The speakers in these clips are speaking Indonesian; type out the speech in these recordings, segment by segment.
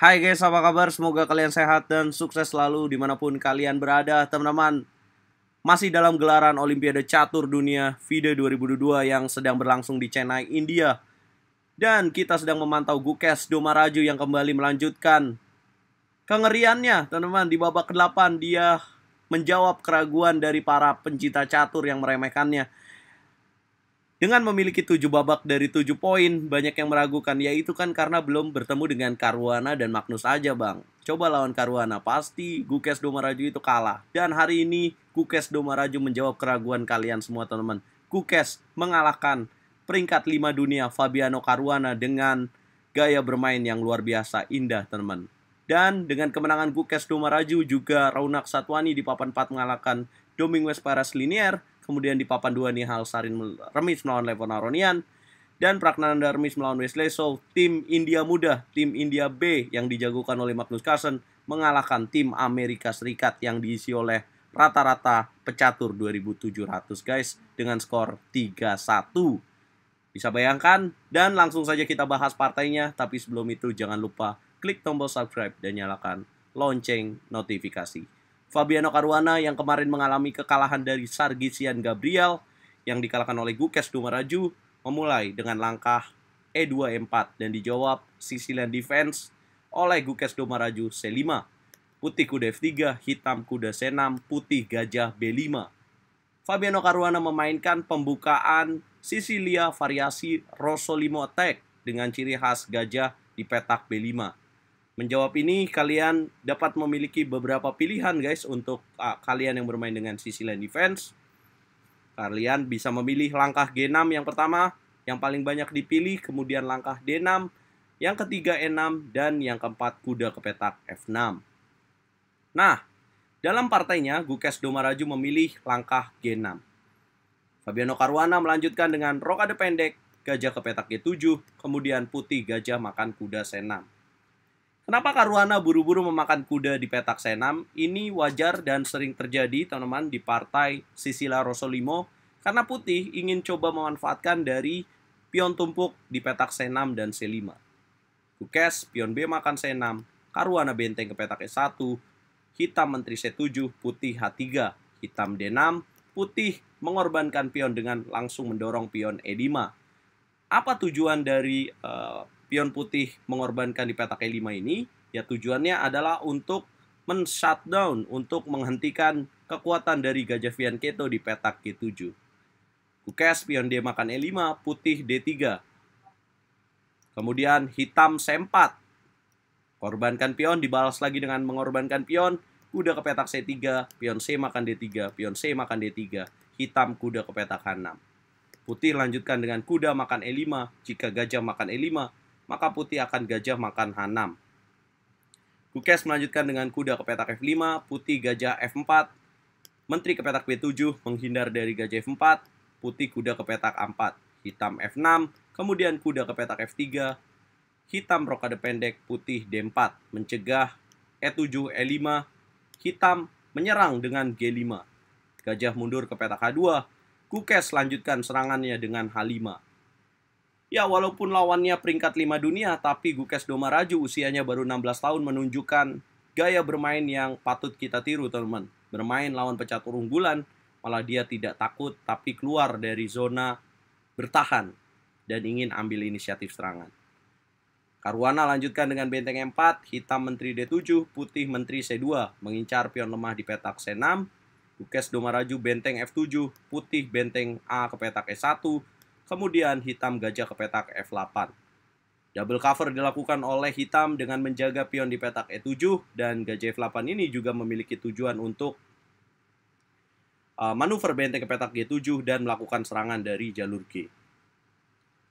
Hai guys, apa kabar? Semoga kalian sehat dan sukses selalu dimanapun kalian berada, teman-teman. Masih dalam gelaran Olimpiade Catur Dunia FIDE 2022 yang sedang berlangsung di Chennai, India. Dan kita sedang memantau Gukesh Domaraju yang kembali melanjutkan kengeriannya, teman-teman. Di babak ke-8 dia menjawab keraguan dari para pencinta catur yang meremehkannya. Dengan memiliki 7 babak dari 7 poin, banyak yang meragukan, yaitu kan karena belum bertemu dengan Caruana dan Magnus aja, Bang. Coba lawan Caruana, pasti Gukesh Domaraju itu kalah. Dan hari ini, Gukesh Domaraju menjawab keraguan kalian semua, teman-teman. Gukesh mengalahkan peringkat 5 dunia Fabiano Caruana dengan gaya bermain yang luar biasa, indah, teman-teman. Dan dengan kemenangan Gukesh Domaraju, juga Raunak Satwani di papan 4 mengalahkan Domingos Perez Linier. Kemudian di papan 2 Nihal Sarin remis melawan Levon Aronian. Dan Pragnananda remis melawan Wesley So. Tim India Muda, tim India B yang dijagokan oleh Magnus Carlsen mengalahkan tim Amerika Serikat yang diisi oleh rata-rata pecatur 2700 guys, dengan skor 3-1. Bisa bayangkan? Dan langsung saja kita bahas partainya. Tapi sebelum itu jangan lupa klik tombol subscribe dan nyalakan lonceng notifikasi. Fabiano Caruana yang kemarin mengalami kekalahan dari Sargisian Gabriel yang dikalahkan oleh Gukesh Domaraju memulai dengan langkah E2 E4 dan dijawab Sicilian Defense oleh Gukesh Domaraju C5, putih kuda F3, hitam kuda C6, putih gajah B5. Fabiano Caruana memainkan pembukaan Sicilia variasi Rosolimo attack dengan ciri khas gajah di petak B5. Menjawab ini, kalian dapat memiliki beberapa pilihan guys untuk kalian yang bermain dengan Sicilian Defense. Kalian bisa memilih langkah G6 yang pertama, yang paling banyak dipilih, kemudian langkah D6, yang ketiga E6, dan yang keempat kuda ke petak F6. Nah, dalam partainya, Gukesh Domaraju memilih langkah G6. Fabiano Caruana melanjutkan dengan rokade pendek, gajah ke petak G7, kemudian putih gajah makan kuda C6. Kenapa Caruana buru-buru memakan kuda di petak C6? Ini wajar dan sering terjadi, teman-teman, di partai Sicilia Rosolimo, karena putih ingin coba memanfaatkan dari pion tumpuk di petak C6 dan C5. Gukesh, pion B makan C6, Caruana benteng ke petak E1, hitam menteri C7, putih H3, hitam D6, putih mengorbankan pion dengan langsung mendorong pion E5. Apa tujuan dari pion putih mengorbankan di petak E5 ini? Ya, tujuannya adalah untuk men-shutdown, untuk menghentikan kekuatan dari gajah Fianchetto di petak G7. Gukesh pion D makan E5, putih D3. Kemudian hitam C4. Korbankan pion, dibalas lagi dengan mengorbankan pion. Kuda ke petak C3, pion C makan D3, pion C makan D3. Hitam kuda ke petak H6. Putih lanjutkan dengan kuda makan E5. Jika gajah makan E5, maka putih akan gajah makan H6. Gukesh melanjutkan dengan kuda ke petak F5, putih gajah F4, menteri ke petak B7, menghindar dari gajah F4, putih kuda ke petak A4, hitam F6, kemudian kuda ke petak F3, hitam rokade pendek, putih D4, mencegah E7, E5, hitam menyerang dengan G5, gajah mundur ke petak H2, Gukesh lanjutkan serangannya dengan H5. Ya, walaupun lawannya peringkat 5 dunia, tapi Gukesh Domaraju usianya baru 16 tahun menunjukkan gaya bermain yang patut kita tiru, teman-teman. Bermain lawan pecatur unggulan, malah dia tidak takut, tapi keluar dari zona bertahan dan ingin ambil inisiatif serangan. Caruana lanjutkan dengan benteng E4, hitam menteri D7, putih menteri C2, mengincar pion lemah di petak C6. Gukesh Domaraju benteng F7, putih benteng A ke petak E1, kemudian hitam gajah ke petak F8. Double cover dilakukan oleh hitam dengan menjaga pion di petak E7, dan gajah F8 ini juga memiliki tujuan untuk manuver benteng ke petak G7 dan melakukan serangan dari jalur G.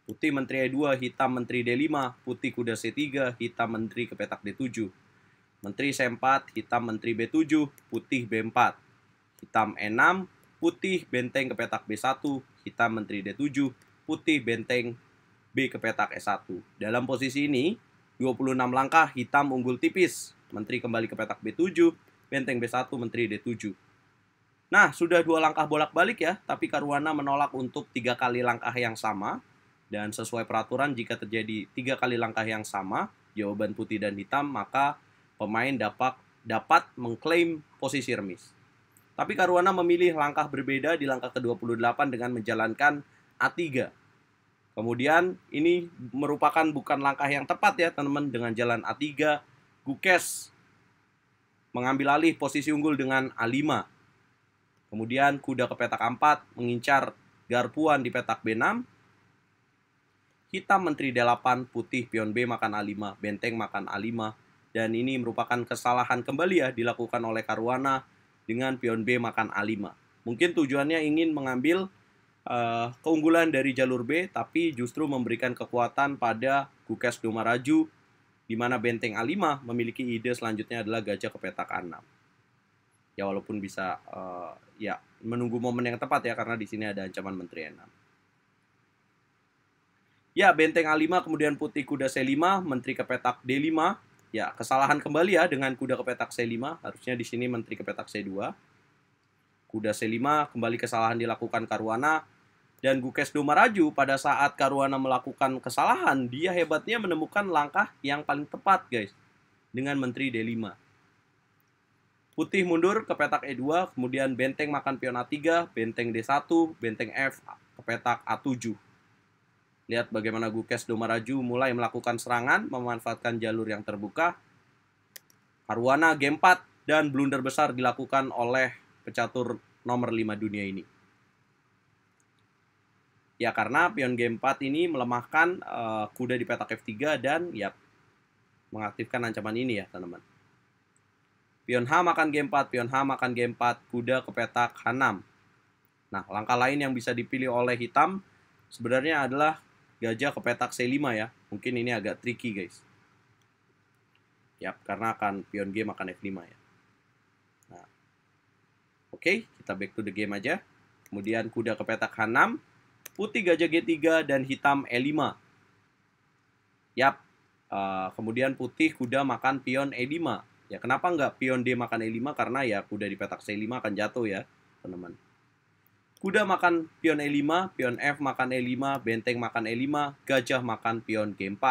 Putih menteri E2, hitam menteri D5, putih kuda C3, hitam menteri ke petak D7. Menteri C4, hitam menteri B7, putih B4. Hitam E6, putih benteng ke petak B1, hitam menteri D7, putih benteng B ke petak E1. Dalam posisi ini, 26 langkah hitam unggul tipis. Menteri kembali ke petak B7, benteng B1, menteri D7. Nah, sudah 2 langkah bolak-balik ya, tapi Caruana menolak untuk 3 kali langkah yang sama. Dan sesuai peraturan, jika terjadi 3 kali langkah yang sama, jawaban putih dan hitam, maka pemain dapat mengklaim posisi remis. Tapi Caruana memilih langkah berbeda di langkah ke-28 dengan menjalankan A3. Kemudian ini merupakan bukan langkah yang tepat ya teman-teman. Dengan jalan A3, Gukes mengambil alih posisi unggul dengan A5. Kemudian kuda ke petak A4 mengincar garpuan di petak B6. Hitam menteri D8, putih pion B makan A5, benteng makan A5. Dan ini merupakan kesalahan kembali ya dilakukan oleh Caruana dengan pion B makan A5. Mungkin tujuannya ingin mengambil keunggulan dari jalur B, tapi justru memberikan kekuatan pada Gukes Domaraju, di mana benteng A5 memiliki ide selanjutnya adalah gajah ke petak A6. Ya walaupun bisa ya menunggu momen yang tepat ya, karena di sini ada ancaman menteri E6. Ya, benteng A5 kemudian putih kuda C5, menteri ke petak D5. Ya, kesalahan kembali ya dengan kuda ke petak C5, harusnya di sini menteri ke petak C2. Kuda C5 kembali kesalahan dilakukan Caruana. Dan Gukes Domaraju pada saat Caruana melakukan kesalahan, dia hebatnya menemukan langkah yang paling tepat guys, dengan menteri D5. Putih mundur ke petak E2, kemudian benteng makan pion A3, benteng D1, benteng F ke petak A7. Lihat bagaimana Gukes Domaraju mulai melakukan serangan, memanfaatkan jalur yang terbuka. Caruana G4 dan blunder besar dilakukan oleh pecatur nomor 5 dunia ini. Ya karena pion G4 ini melemahkan kuda di petak F3 dan ya mengaktifkan ancaman ini ya teman-teman. Pion H makan G4, pion H makan G4, kuda ke petak H6. Nah, langkah lain yang bisa dipilih oleh hitam sebenarnya adalah gajah ke petak C5 ya. Mungkin ini agak tricky guys. Ya, karena akan pion G makan F5 ya. Nah, oke, kita back to the game aja. Kemudian kuda ke petak H6, putih gajah G3 dan hitam E5. Yap, kemudian putih kuda makan pion E5. Ya, kenapa nggak pion D makan E5? Karena ya kuda di petak C5 akan jatuh ya, teman-teman. Kuda makan pion E5, pion F makan E5, benteng makan E5, gajah makan pion G4.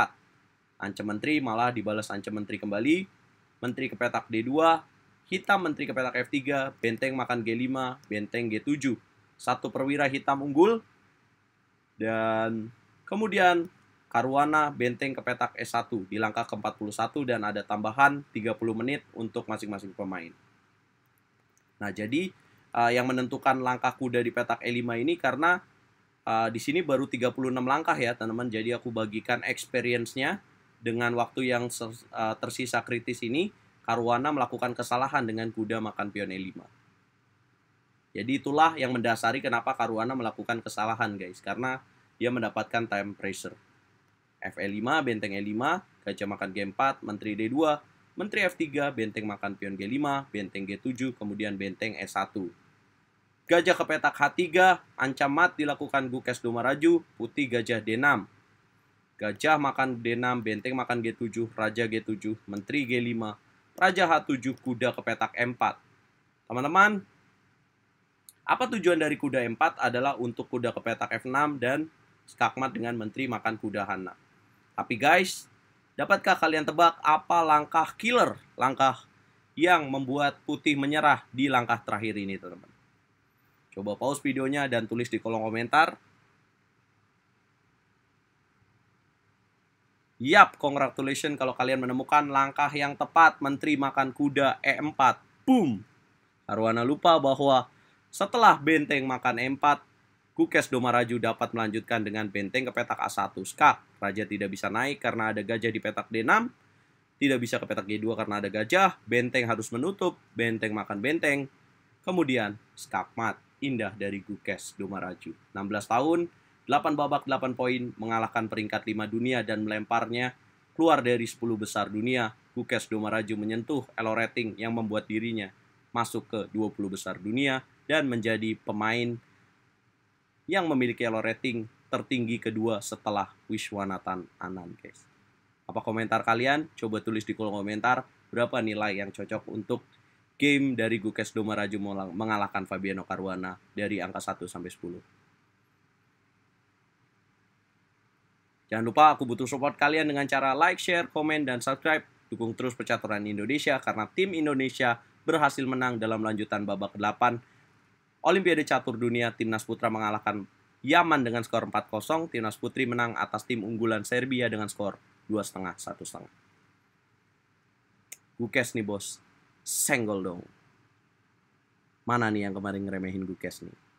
Ancam menteri malah dibalas ancam menteri kembali. Menteri ke petak D2, hitam menteri ke petak F3, benteng makan G5, benteng G7. Satu perwira hitam unggul. Dan kemudian Caruana benteng ke petak S1 di langkah ke-41 dan ada tambahan 30 menit untuk masing-masing pemain. Nah, jadi yang menentukan langkah kuda di petak E5 ini karena di sini baru 36 langkah ya, teman-teman. Jadi aku bagikan experience-nya dengan waktu yang tersisa kritis ini. Caruana melakukan kesalahan dengan kuda makan pion E5. Jadi itulah yang mendasari kenapa Caruana melakukan kesalahan guys, karena dia mendapatkan time pressure. F5, benteng E5, gajah makan G4, menteri D2, menteri F3, benteng makan pion G5, benteng G7, kemudian benteng E1. Gajah ke petak H3, ancam mat dilakukan Gukes Domaraju, putih gajah D6. Gajah makan D6, benteng makan G7, raja G7, menteri G5, raja H7, kuda ke petak M4. Teman-teman, apa tujuan dari kuda M4 adalah untuk kuda ke petak F6 dan skakmat dengan menteri makan kuda H6. Tapi guys, dapatkah kalian tebak apa langkah killer, langkah yang membuat putih menyerah di langkah terakhir ini, teman-teman? Coba pause videonya dan tulis di kolom komentar. Yap, congratulations kalau kalian menemukan langkah yang tepat, menteri makan kuda E4. Boom! Caruana lupa bahwa setelah benteng makan E4, Gukes Domaraju dapat melanjutkan dengan benteng ke petak A1 skak. Raja tidak bisa naik karena ada gajah di petak D6. Tidak bisa ke petak G2 karena ada gajah. Benteng harus menutup. Benteng makan benteng. Kemudian skak mat. Indah dari Gukes Domaraju. 16 tahun, 8 babak 8 poin, mengalahkan peringkat 5 dunia dan melemparnya keluar dari 10 besar dunia. Gukes Domaraju menyentuh elo rating yang membuat dirinya masuk ke 20 besar dunia dan menjadi pemain yang memiliki elo rating tertinggi kedua setelah Wiswanathan Anand guys. Apa komentar kalian? Coba tulis di kolom komentar berapa nilai yang cocok untuk game dari Gukes Domaraju mengalahkan Fabiano Caruana dari angka 1 sampai 10. Jangan lupa aku butuh support kalian dengan cara like, share, komen, dan subscribe. Dukung terus percaturan Indonesia karena tim Indonesia berhasil menang dalam lanjutan babak ke-8 Olimpiade Catur Dunia. Timnas Putra mengalahkan Yaman dengan skor 4-0. Timnas Putri menang atas tim unggulan Serbia dengan skor 2,5, 1,5. Gukes nih bos, senggol dong. Mana nih yang kemarin ngeremehin Gukes nih?